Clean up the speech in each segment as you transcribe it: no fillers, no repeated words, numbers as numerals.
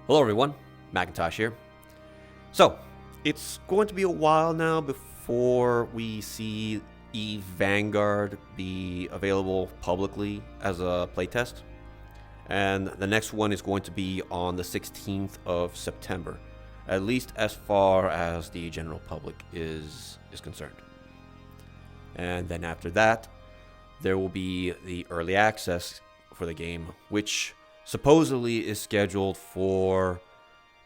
Hello everyone, Macintosh here. So, it's going to be a while now before we see Eve Vanguard be available publicly as a playtest. And the next one is going to be on the 16th of September, at least as far as the general public is concerned. And then after that, there will be the early access for the game, which supposedly is scheduled for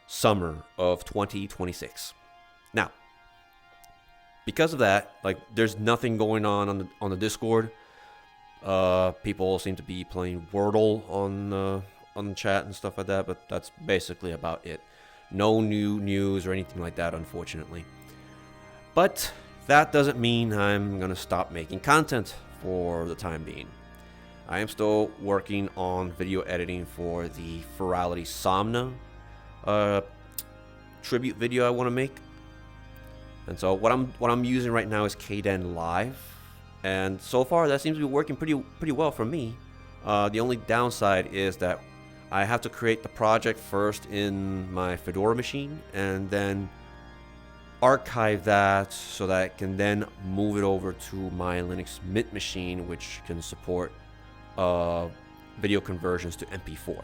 summer of 2026. Now, because of that, there's nothing going on the Discord. People seem to be playing Wordle on the chat and stuff like that, but that's basically about it. No new news or anything like that, unfortunately. But that doesn't mean I'm gonna stop making content for the time being. I am still working on video editing for the Ferality Somna tribute video I want to make. And so what I'm using right now is Kden Live, and so far that seems to be working pretty well for me. The only downside is that I have to create the project first in my Fedora machine and then archive that so that I can then move it over to my Linux Mint machine, which can support video conversions to MP4.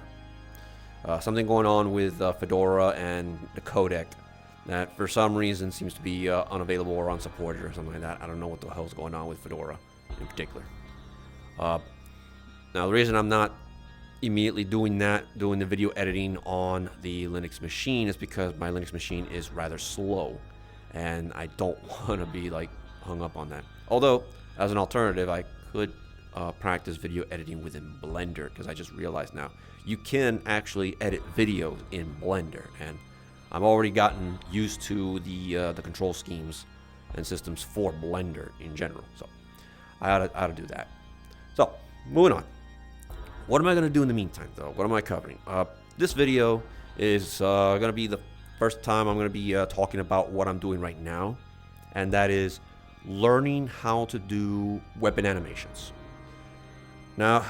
Something going on with Fedora and the codec that for some reason seems to be unavailable or unsupported or something like that. I don't know what the hell's going on with Fedora in particular. Now the reason I'm not immediately doing the video editing on the Linux machine is because my Linux machine is rather slow and I don't want to be hung up on that. Although as an alternative, I could practice video editing within Blender, because I just realized now you can actually edit videos in Blender, and I've already gotten used to the control schemes and systems for Blender in general, so I ought to do that. So moving on, what am I going to do in the meantime though? What am I covering? This video is going to be the first time I'm going to be talking about what I'm doing right now, and that is learning how to do weapon animations. Now,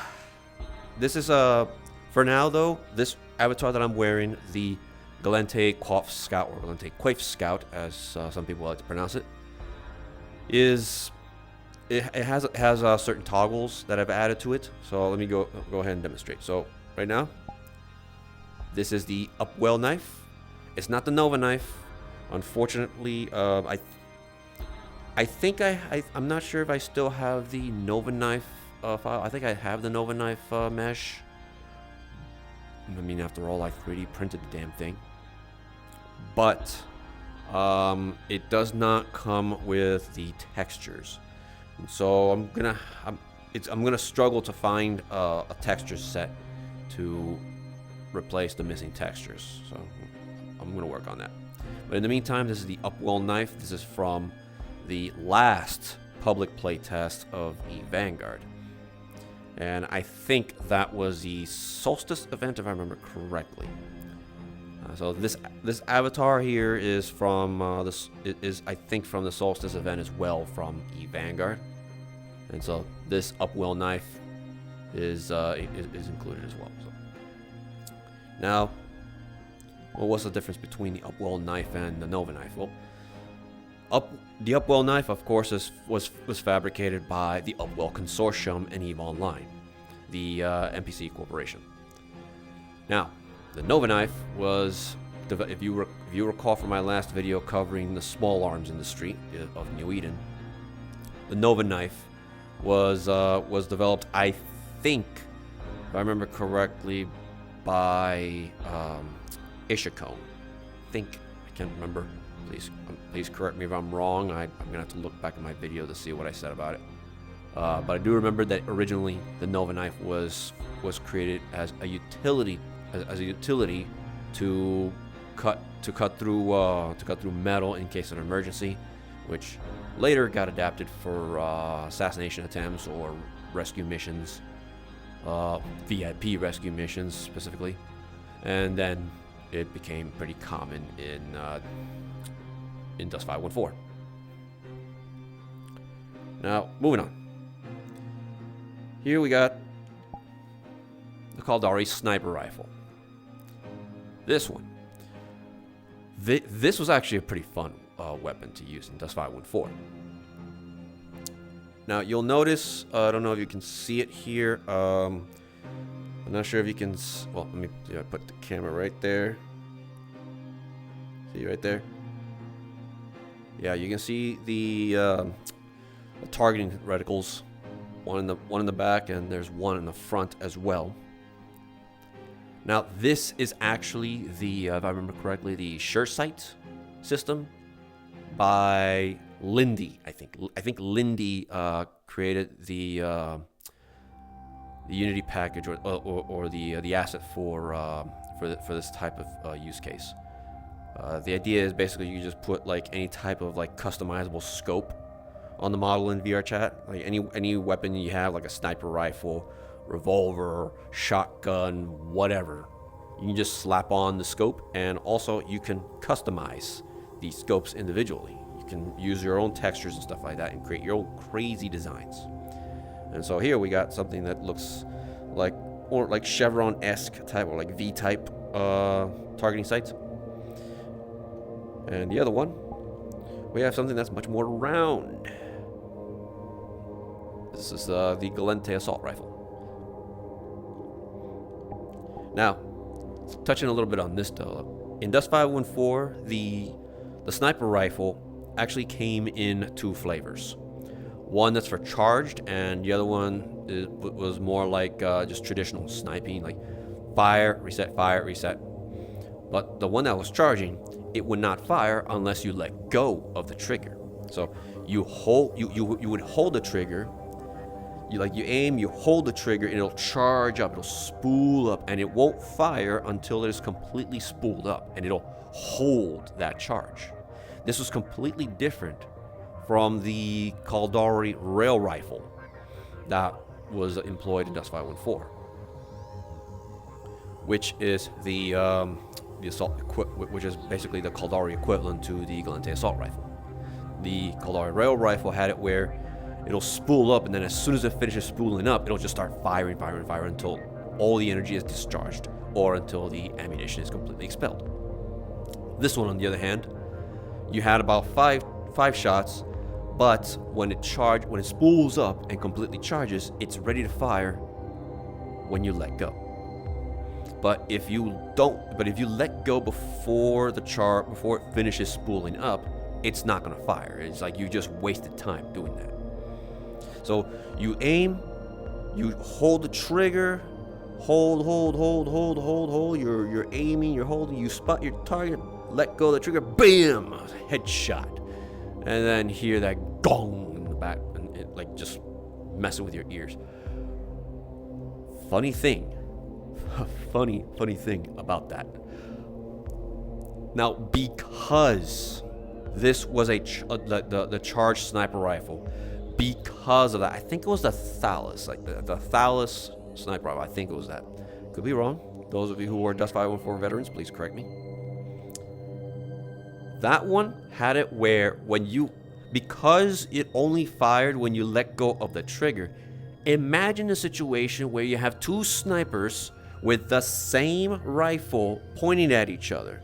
this is for now though, this avatar that I'm wearing, the Galente Quaff Scout, or Galente Quaff Scout, as some people like to pronounce it, it has certain toggles that I've added to it. So let me go ahead and demonstrate. So right now, this is the Upwell knife. It's not the Nova knife, unfortunately. I think I'm not sure if I still have the Nova knife file. I think I have the Nova knife mesh. I mean, after all, I 3D printed the damn thing. But it does not come with the textures, and so I'm gonna struggle to find a texture set to replace the missing textures. So I'm gonna work on that. But in the meantime, this is the Upwell knife. This is from the last public playtest of the Vanguard, and I think that was the Solstice event, if I remember correctly. So this avatar here is from I think from the Solstice event as well, from E Vanguard, and so this Upwell knife is included as well. So now, what's the difference between the Upwell knife and the Nova knife? Well, the Upwell knife, of course, was fabricated by the Upwell Consortium and EVE Online, the NPC corporation. Now, the Nova knife was, if you recall from my last video covering the small arms industry of New Eden, the Nova knife was developed, I think, if I remember correctly, by Ishikone. I can't remember. Please correct me if I'm wrong. I'm gonna have to look back at my video to see what I said about it. But I do remember that originally the Nova knife was created as a utility to cut through metal in case of an emergency, which later got adapted for assassination attempts or rescue missions, VIP rescue missions specifically, and then it became pretty common in Dust 514. Now, moving on. Here we got the Caldari sniper rifle. This one. This was actually a pretty fun weapon to use in Dust 514. Now you'll notice, I don't know if you can see it here. I'm not sure if you can. Well, let me put the camera right there. See right there? Yeah, you can see the targeting reticles. One in the back, and there's one in the front as well. Now, this is actually the, if I remember correctly, the sure sight system by Lindy. I think Lindy created the Unity package or the asset for this type of use case. The idea is basically you just put like any type of like customizable scope on the model in VRChat. Like any weapon you have, like a sniper rifle, revolver, shotgun, whatever. You can just slap on the scope, and also you can customize these scopes individually. You can use your own textures and stuff like that and create your own crazy designs. And so here we got something that looks like Chevron-esque type, or like V-type targeting sights. And the other one, we have something that's much more round. This is the Galente assault rifle. Now, touching a little bit on this though, in Dust 514, the sniper rifle actually came in two flavors. One that's for charged, and the other one was more like just traditional sniping, like fire, reset, fire, reset. But the one that was charging, it would not fire unless you let go of the trigger. So you would hold the trigger. You aim, you hold the trigger, and it'll charge up, it'll spool up, and it won't fire until it is completely spooled up, and it'll hold that charge. This was completely different from the Caldari rail rifle that was employed in Dust 514, which is the assault which is basically the Caldari equivalent to the Galente assault rifle. The Caldari rail rifle had it where it'll spool up, and then as soon as it finishes spooling up, it'll just start firing until all the energy is discharged, or until the ammunition is completely expelled. This one, on the other hand, you had about five shots, but when it spools up and completely charges, it's ready to fire when you let go. But if you let go before it finishes spooling up, it's not gonna fire. It's like you just wasted time doing that. So you aim, you hold the trigger, hold. You're aiming, you're holding, you spot your target, let go of the trigger, bam, headshot. And then hear that gong in the back, and it like just messing with your ears. Funny thing about that. Now, because this was the charged sniper rifle, because of that, I think it was the Thalys, like the Thalys sniper rifle. I think it was that. Could be wrong. Those of you who are Dust 514 veterans, please correct me. That one had it where because it only fired when you let go of the trigger. Imagine a situation where you have two snipers with the same rifle pointing at each other.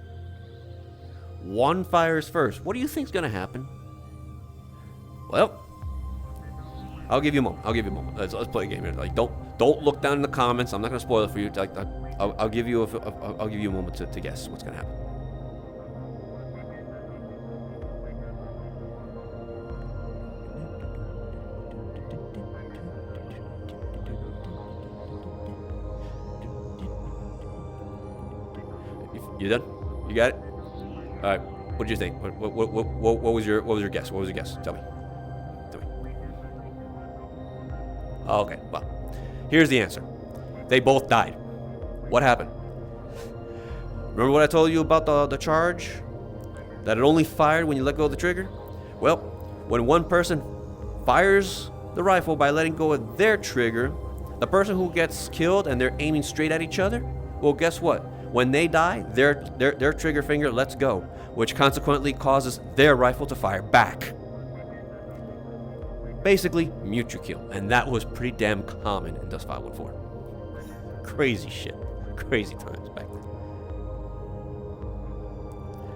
One fires first. What do you think is going to happen? Well, I'll give you a moment. Let's play a game here. Like, don't look down in the comments. I'm not going to spoil it for you. Like, I'll give you a moment to guess what's going to happen. You done? You got it? All right. What did you think? What was your guess? What was your guess? Tell me. Okay. Well, here's the answer. They both died. What happened? Remember what I told you about the charge? That it only fired when you let go of the trigger? Well, when one person fires the rifle by letting go of their trigger, the person who gets killed and they're aiming straight at each other, well, guess what? When they die, their trigger finger lets go, which consequently causes their rifle to fire back. Basically, mutual kill, and that was pretty damn common in Dust 514. Crazy shit. Crazy times back then.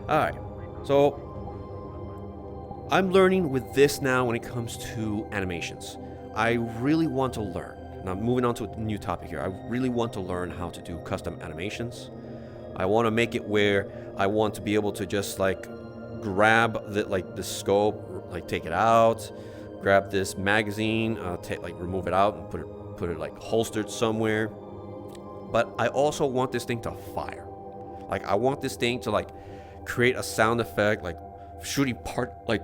All right, so I'm learning with this now when it comes to animations. I really want to learn. Now, moving on to a new topic here. I really want to learn how to do custom animations. I want to make it where I want to be able to just like grab the scope, like take it out, grab this magazine, remove it out and put it like holstered somewhere. But I also want this thing to fire. Like I want this thing to like create a sound effect, like shooting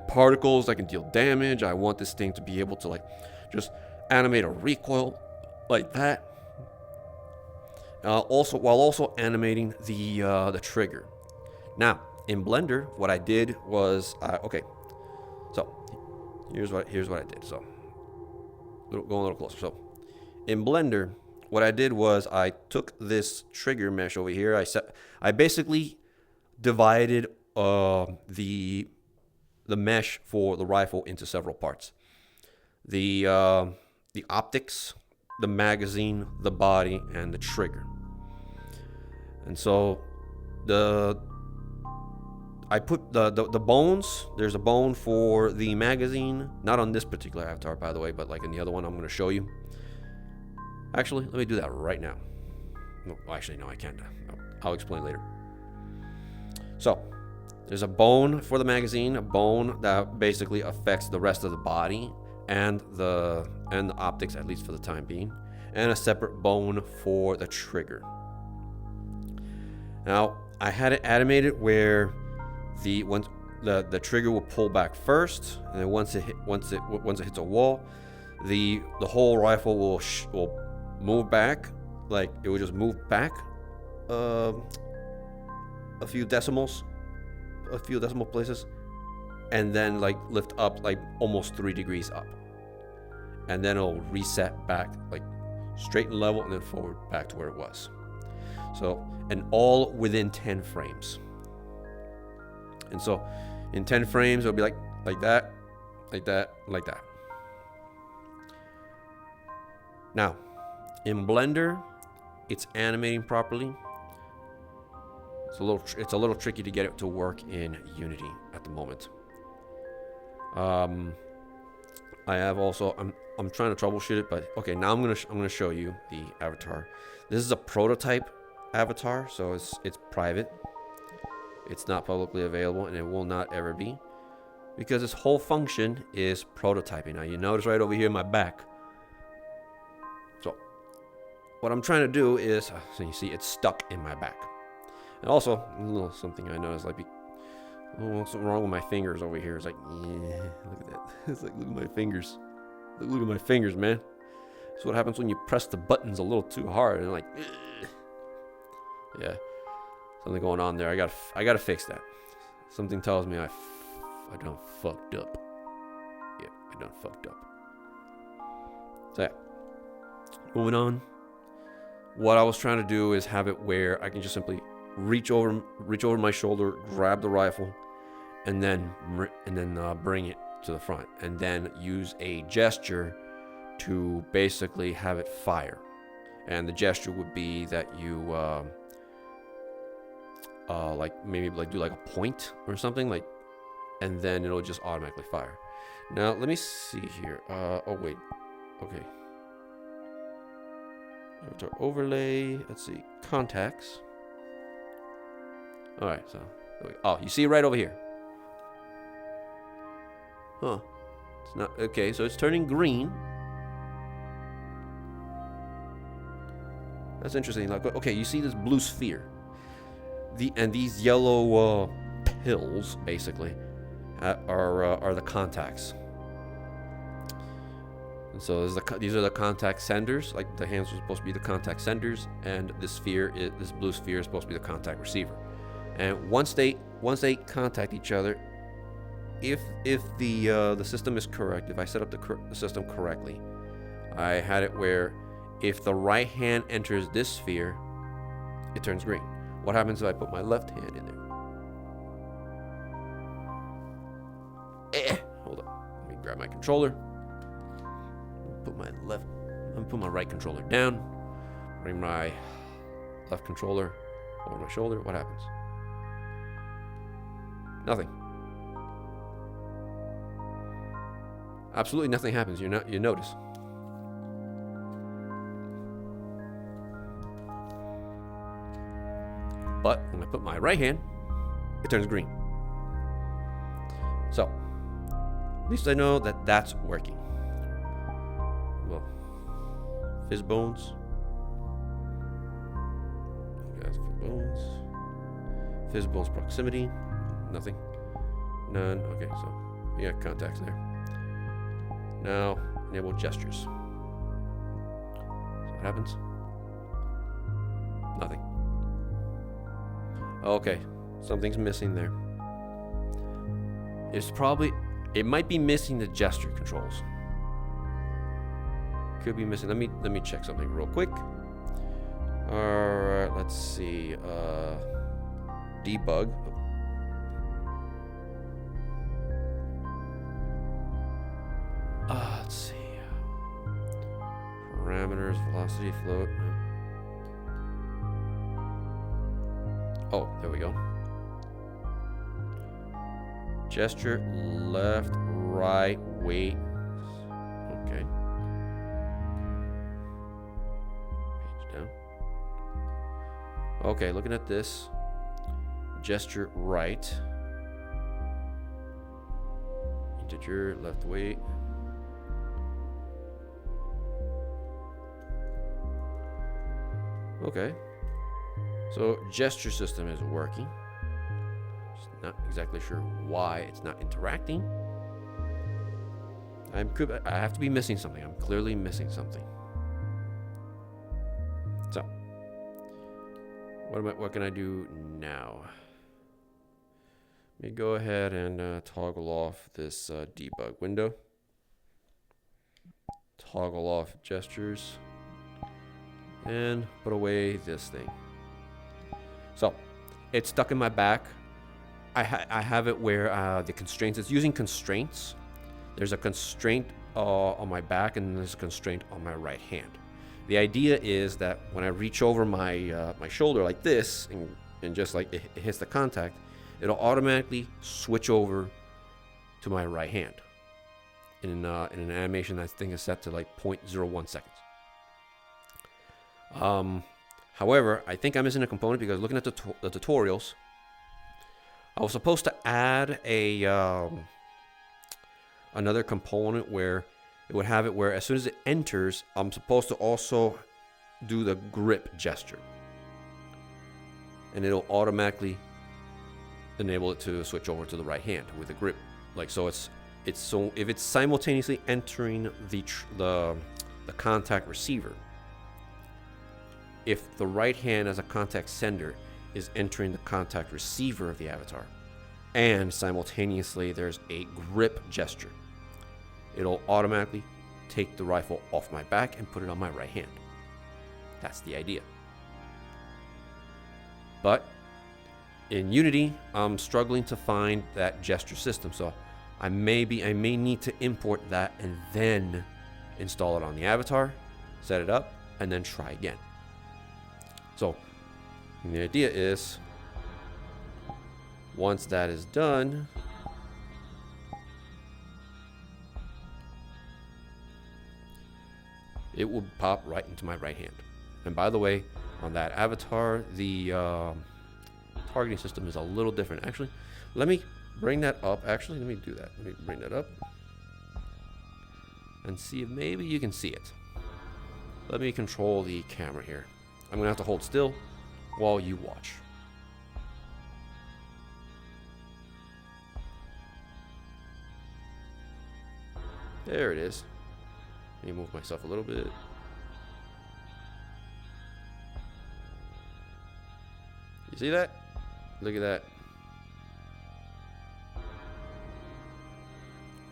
particles that can deal damage. I want this thing to be able to like just animate a recoil like that. While also animating the trigger. Now in Blender, what I did was okay. So here's what I did. So going a little closer. So in Blender, what I did was I took this trigger mesh over here. I basically divided the mesh for the rifle into several parts. The optics, the magazine, the body, and the trigger. And so I put the bones. There's a bone for the magazine, not on this particular avatar, by the way, but like in the other one I'm going to show you. Actually, let me do that right now. No, actually, no, I can't. I'll explain later. So there's a bone for the magazine, a bone that basically affects the rest of the body and the optics, at least for the time being, and a separate bone for the trigger. Now I had it animated where the trigger will pull back first, and then once it hits a wall, the whole rifle will move back. Like it will just move back a few decimal places, and then like lift up like almost 3 degrees up, and then it'll reset back like straight and level, and then forward back to where it was. So, and all within 10 frames. And so in 10 frames it'll be like that, like that, like that. Now in Blender, it's animating properly. It's a little tricky to get it to work in Unity at the moment. I have also I'm trying to troubleshoot it, but okay, now I'm gonna show you the avatar. This is a prototype avatar, so it's private. It's not publicly available, and it will not ever be, because this whole function is prototyping. Now you notice right over here in my back. So what I'm trying to do is, so you see it's stuck in my back. And also, a little something I noticed, like, what's wrong with my fingers over here? It's like, yeah, look at that. It's like, look at my fingers. Look at my fingers, man. That's what happens when you press the buttons a little too hard, and like, yeah, something going on there. I gotta fix that. Something tells me I done fucked up. Yeah, I done fucked up. So yeah, moving on. What I was trying to do is have it where I can just simply reach over my shoulder, grab the rifle, and then bring it to the front, and then use a gesture to basically have it fire. And the gesture would be that you like maybe like do like a point or something, like, and then it'll just automatically fire. Now let me see here. Oh wait, okay. Avatar overlay. Let's see, contacts. All right, so you see it right over here. Huh? It's not okay. So it's turning green. That's interesting. Like, okay, you see this blue sphere. And these yellow pills basically are the contacts. And so these are the contact senders. Like the hands are supposed to be the contact senders, and this blue sphere is supposed to be the contact receiver. And once they contact each other, if the system is correct, if I set up the system correctly, I had it where if the right hand enters this sphere, it turns green. What happens if I put my left hand in there? Hold on. Let me grab my controller. Put my right controller down. Bring my left controller over my shoulder. What happens? Nothing. Absolutely nothing happens. You notice. But when I put my right hand, it turns green. So, at least I know that that's working. Well, fizz bones. Fizz bones. Fizz bones proximity. Nothing. None. Okay, so we got contacts there. Now, enable gestures. So what happens? Nothing. Okay, something's missing there. It might be missing the gesture controls. Could be missing. Let me check something real quick. Alright, let's see. Debug. Let's see. Parameters, velocity, float. Oh, there we go. Gesture, left, right, wait. Okay. Page down. Okay, looking at this. Gesture, right. Integer, left, wait. Okay. So gesture system is working. Just not exactly sure why it's not interacting. I have to be missing something. I'm clearly missing something. So, what can I do now? Let me go ahead and toggle off this debug window. Toggle off gestures. And put away this thing. So, it's stuck in my back. I have it where the constraints, it's using constraints. There's a constraint on my back and there's a constraint on my right hand. The idea is that when I reach over my my shoulder like this and just like it hits the contact, it'll automatically switch over to my right hand in an animation that I think is set to like 0.01 seconds. However, I think I'm missing a component because looking at the tutorials, I was supposed to add a another component where it would have it where as soon as it enters, I'm supposed to also do the grip gesture, and it'll automatically enable it to switch over to the right hand with the grip. Like so, it's so if it's simultaneously entering the contact receiver. If the right hand as a contact sender is entering the contact receiver of the avatar, and simultaneously there's a grip gesture, it'll automatically take the rifle off my back and put it on my right hand. That's the idea. But in Unity, I'm struggling to find that gesture system, so I may need to import that and then install it on the avatar, set it up, and then try again. So the idea is, once that is done, it will pop right into my right hand. And by the way, on that avatar, the targeting system is a little different. Actually, let me bring that up. Actually, let me do that. Let me bring that up and see if maybe you can see it. Let me control the camera here. I'm gonna have to hold still while you watch. There it is. Let me move myself a little bit. You see that? Look at that.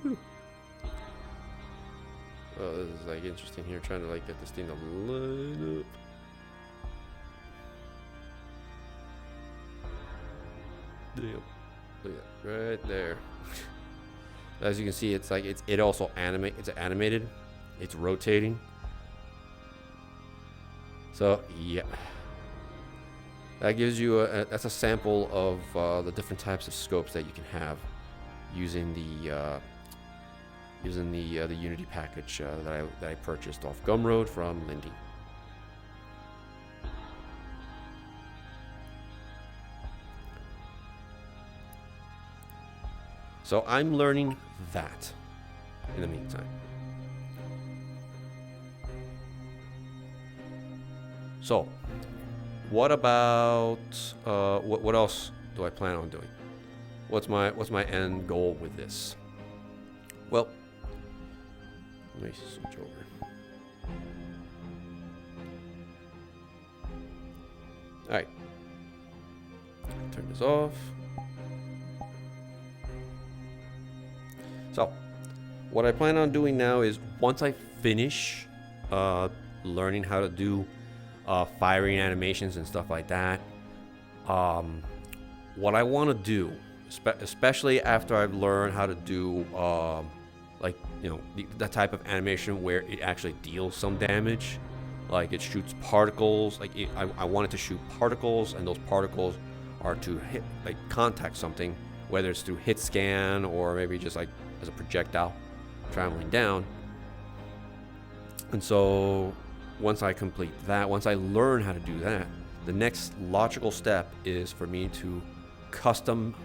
Whew. Oh, this is like interesting here, trying to like get this thing to line up. Damn. Look at that. Right there. As you can see, it's like it also it's animated. It's rotating. So yeah. That gives you that's a sample of the different types of scopes that you can have using the Unity package that I purchased off Gumroad from Lindy. So I'm learning that in the meantime. So, what about what else do I plan on doing? What's my end goal with this? Well, let me switch over. All right, turn this off. So, what I plan on doing now is once I finish learning how to do firing animations and stuff like that, what I want to do, especially after I've learned how to do the type of animation where it actually deals some damage, like it shoots particles. Like I want it to shoot particles, and those particles are to hit, like contact something, whether it's through hit scan or maybe just like as a projectile traveling down. And so once I complete that, once I learn how to do that, the next logical step is for me to custom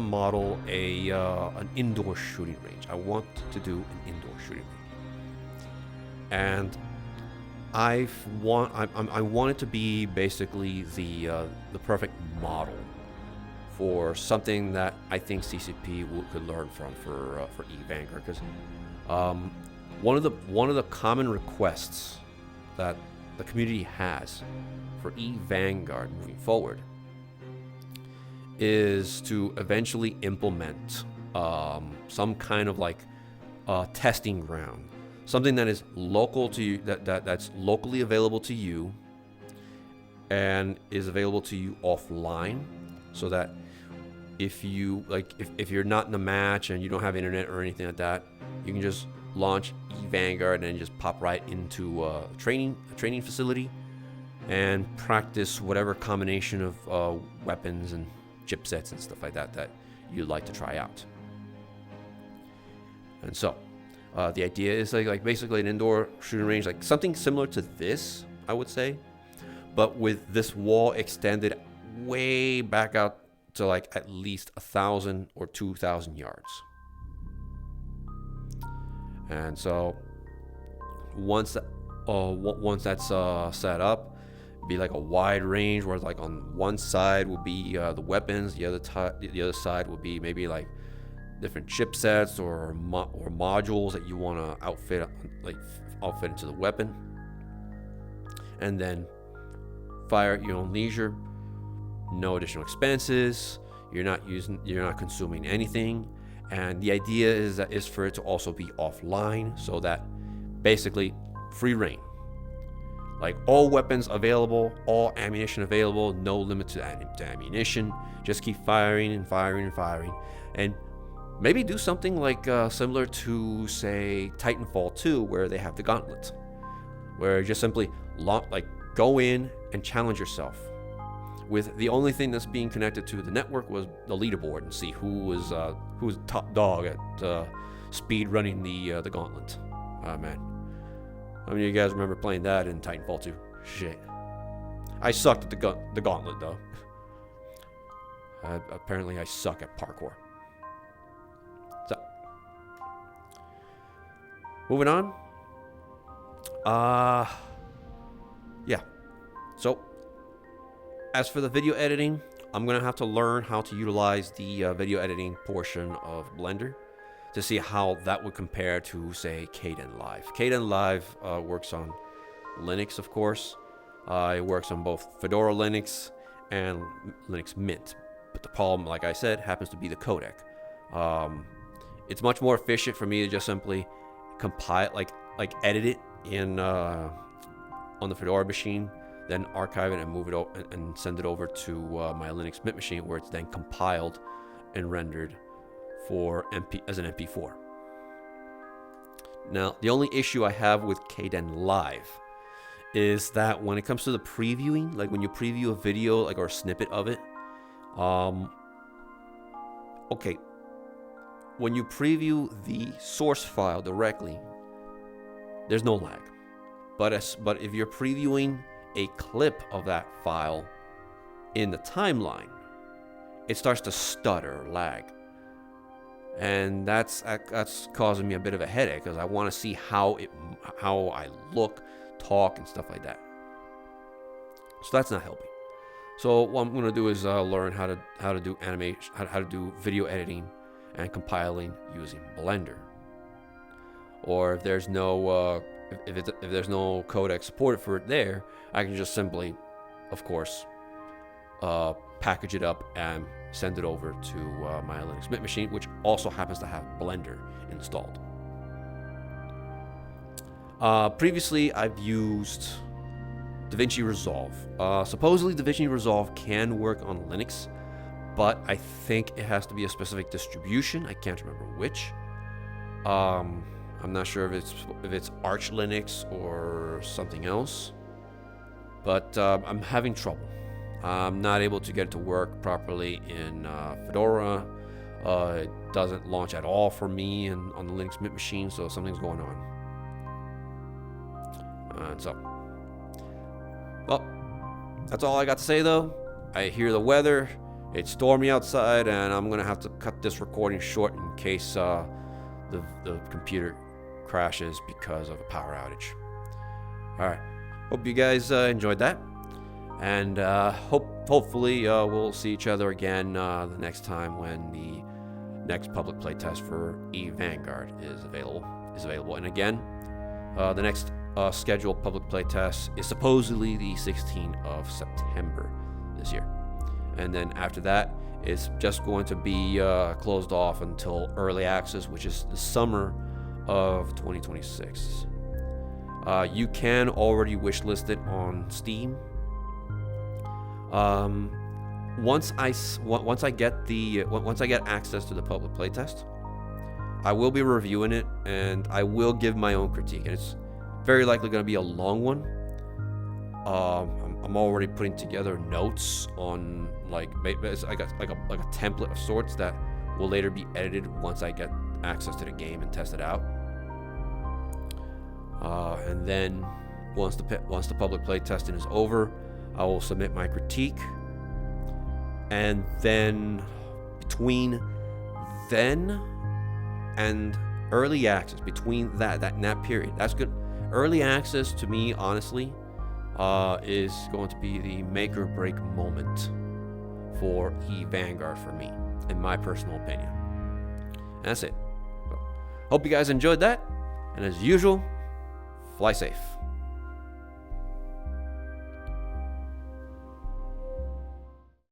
model an indoor shooting range. I want to do an indoor shooting range, and I want it to be basically the perfect model for something that I think CCP could learn from for eVanguard, because one of the common requests that the community has for eVanguard moving forward is to eventually implement some kind of like testing ground, something that is local to you, that's locally available to you and is available to you offline, so that if you're not in a match and you don't have internet or anything like that, you can just launch eVanguard and then just pop right into a training facility and practice whatever combination of weapons and chipsets and stuff like that you'd like to try out. And so the idea is like basically an indoor shooting range, like something similar to this, I would say, but with this wall extended way back out to like at least 1,000 or 2,000 yards. And so once that's set up, be like a wide range where like on one side will be the weapons, the other side will be maybe like different chipsets or modules that you want to outfit into the weapon, and then fire at your own leisure. No additional expenses. You're not consuming anything. And the idea is for it to also be offline, so that basically free reign. Like all weapons available, all ammunition available, no limit to ammunition. Just keep firing and firing and firing. And maybe do something like similar to, say, Titanfall 2, where they have the gauntlet, where you just simply go in and challenge yourself. With the only thing that's being connected to the network was the leaderboard, and see who was top dog at speed running the gauntlet. Oh man, how many of you guys remember playing that in Titanfall 2? Shit, I sucked at the gauntlet though. Apparently, I suck at parkour. So, moving on. Yeah. So, as for the video editing, I'm going to have to learn how to utilize the video editing portion of Blender to see how that would compare to, say, Kdenlive. Kdenlive works on Linux, of course. It works on both Fedora Linux and Linux Mint. But the problem, like I said, happens to be the codec. It's much more efficient for me to just simply compile, like edit it in on the Fedora machine, then archive it and move it and send it over to my Linux Mint machine, where it's then compiled and rendered for as an MP4. Now, the only issue I have with Kdenlive is that when it comes to the previewing, like when you preview a video, like or a snippet of it, okay, when you preview the source file directly, there's no lag. But if you're previewing a clip of that file in the timeline, it starts to stutter or lag. And that's causing me a bit of a headache because I want to see how I look, talk, and stuff like that. So that's not helping. So what I'm going to do is learn how to do animation, how to do video editing and compiling using Blender. Or if there's no if there's no codec supported for it there, I can just simply, of course, package it up and send it over to my Linux Mint machine, which also happens to have Blender installed. Previously, I've used DaVinci Resolve. Supposedly, DaVinci Resolve can work on Linux, but I think it has to be a specific distribution. I can't remember which. I'm not sure if it's Arch Linux or something else, but I'm having trouble. I'm not able to get it to work properly in Fedora. It doesn't launch at all for me on the Linux Mint machine, so something's going on. Well, that's all I got to say though. I hear the weather. It's stormy outside, and I'm gonna have to cut this recording short in case the computer crashes because of a power outage. All right. Hope you guys enjoyed that. And hopefully we'll see each other again the next time when the next public playtest for eVanguard is available. And again, the next scheduled public playtest is supposedly the 16th of September this year. And then after that, it's just going to be closed off until early access, which is the summer of 2026. You can already wishlist it on Steam. Once I get access to the public playtest, I will be reviewing it and I will give my own critique. And it's very likely going to be a long one. I'm already putting together notes on like a template of sorts that will later be edited once I get access to the game and test it out. And then once the public play testing is over, I will submit my critique. And then between then and early access, between that period, that's good. Early access to me, honestly, is going to be the make or break moment for eVanguard for me, in my personal opinion. And that's it. So, hope you guys enjoyed that. And as usual, fly safe.